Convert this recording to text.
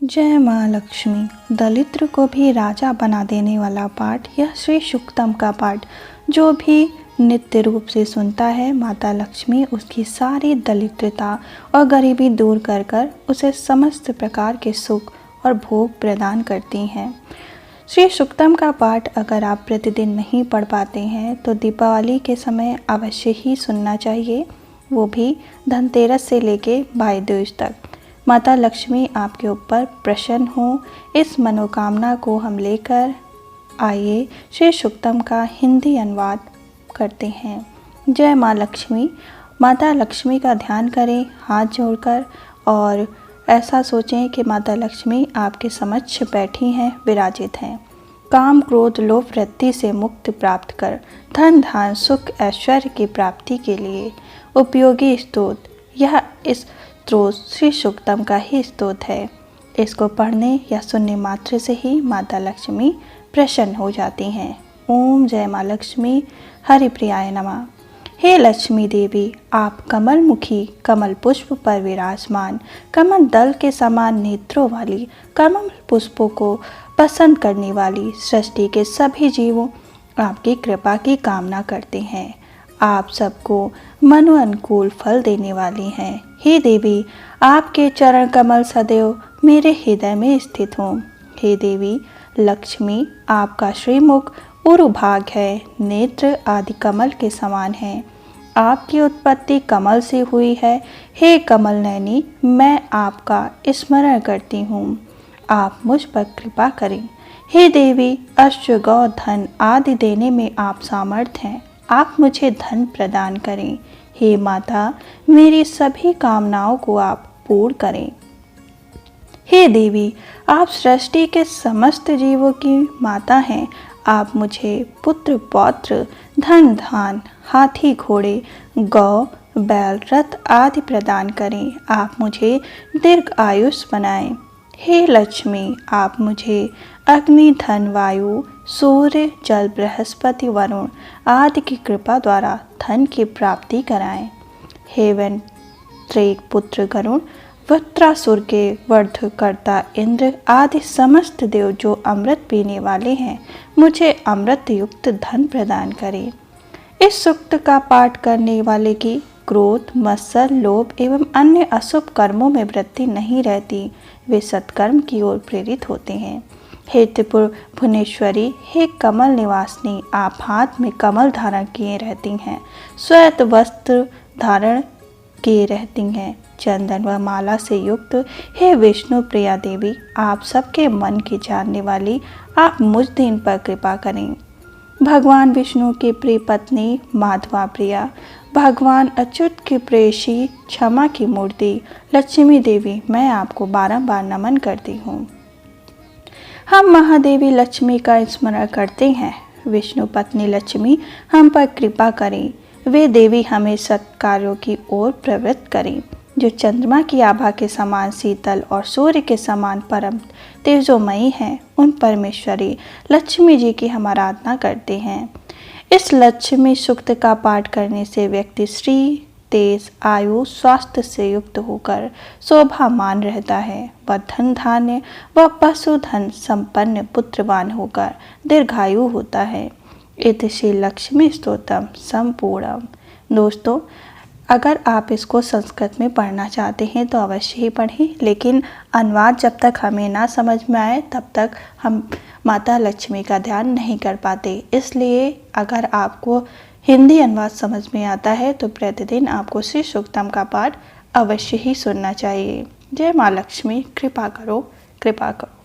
जय माँ लक्ष्मी। दरिद्र को भी राजा बना देने वाला पाठ यह श्री सूक्तम का पाठ जो भी नित्य रूप से सुनता है, माता लक्ष्मी उसकी सारी दरिद्रता और गरीबी दूर कर कर उसे समस्त प्रकार के सुख और भोग प्रदान करती हैं। श्री सूक्तम का पाठ अगर आप प्रतिदिन नहीं पढ़ पाते हैं तो दीपावली के समय अवश्य ही सुनना चाहिए, वो भी धनतेरस से लेके भाई दूज तक। माता लक्ष्मी आपके ऊपर प्रसन्न हो, इस मनोकामना को हम लेकर आइए श्री सूक्तम का हिंदी अनुवाद करते हैं। जय माँ लक्ष्मी। माता लक्ष्मी का ध्यान करें हाथ जोड़कर और ऐसा सोचें कि माता लक्ष्मी आपके समक्ष बैठी हैं, विराजित हैं। काम क्रोध लोभ वृत्ति से मुक्ति प्राप्त कर धन धान सुख ऐश्वर्य की प्राप्ति के लिए उपयोगी स्तोत्र, यह इस स्त्रोत श्री सूक्तम का ही स्तोत्र है। इसको पढ़ने या सुनने मात्र से ही माता लक्ष्मी प्रसन्न हो जाती हैं। ओम जय माँ लक्ष्मी हरिप्रियाय नमः। हे लक्ष्मी देवी, आप कमल मुखी कमल पुष्प पर विराजमान, कमल दल के समान नेत्रों वाली, कमल पुष्पों को पसंद करने वाली, सृष्टि के सभी जीवों आपकी कृपा की कामना करते हैं। आप सबको मनो अनुकूल फल देने वाली हैं। हे देवी, आपके चरण कमल सदैव मेरे हृदय में स्थित हों। हे देवी लक्ष्मी, आपका श्रीमुख उरुभाग है, नेत्र आदि कमल के समान है। आपकी उत्पत्ति कमल से हुई है। हे कमल नयनी, मैं आपका स्मरण करती हूँ, आप मुझ पर कृपा करें। हे देवी, अश्व गौ धन आदि देने में आप सामर्थ हैं, आप मुझे धन प्रदान करें। हे माता, मेरी सभी कामनाओं को आप पूर्ण करें। हे देवी, आप सृष्टि के समस्त जीवों की माता हैं, आप मुझे पुत्र पौत्र धन धान हाथी घोड़े गौ बैल रथ आदि प्रदान करें, आप मुझे दीर्घ आयुष बनाएं। हे लक्ष्मी, आप मुझे अग्नि धन वायु सूर्य जल बृहस्पति वरुण आदि की कृपा द्वारा धन की प्राप्ति कराएं। हे वैत्रेय पुत्र गरुण, वृत्रासुर के वर्धकर्ता इंद्र आदि समस्त देव जो अमृत पीने वाले हैं, मुझे अमृत युक्त धन प्रदान करें। इस सूक्त का पाठ करने वाले की क्रोध मत्सर लोभ एवं अन्य अशुभ कर्मों में वृत्ति नहीं रहती, वे सत्कर्म की ओर प्रेरित होते हैं। हे त्रिपुर भुवनेश्वरी, हे कमल निवासिनी, आप हाथ में कमल धारण किए रहती हैं, श्वेत वस्त्र धारण किए रहती हैं, चंदन व माला से युक्त। हे विष्णु प्रिया देवी, आप सबके मन की जानने वाली, आप मुझ दिन पर कृपा करें। भगवान विष्णु की प्रिय पत्नी माधवा प्रिया, भगवान अच्युत की प्रेयसी क्षमा की मूर्ति लक्ष्मी देवी, मैं आपको बारंबार नमन करती हूँ। हम महादेवी लक्ष्मी का स्मरण करते हैं। विष्णु पत्नी लक्ष्मी हम पर कृपा करें, वे देवी हमें सत्कार्यों की ओर प्रवृत्त करें, जो चंद्रमा की आभा के समान शीतल और सूर्य के समान परम तेजोमयी हैं। उन परमेश्वरी लक्ष्मी जी की हम आराधना करते हैं। इस लक्ष्मी सूक्त का पाठ करने से व्यक्ति श्री तेज आयु स्वास्थ्य से युक्त होकर शोभामान रहता है, वह धन धान्य व पशुधन संपन्न पुत्रवान होकर दीर्घायु होता है। इति श्री लक्ष्मी स्तोत्रम संपूर्णम। दोस्तों, अगर आप इसको संस्कृत में पढ़ना चाहते हैं तो अवश्य ही पढ़ें, लेकिन अनुवाद जब तक हमें ना समझ में आए तब तक हम माता लक्ष्मी का ध्यान नहीं कर पाते। इसलिए अगर आपको हिंदी अनुवाद समझ में आता है तो प्रतिदिन आपको श्री सूक्तम का पाठ अवश्य ही सुनना चाहिए। जय माँ लक्ष्मी। कृपा करो, कृपा करो।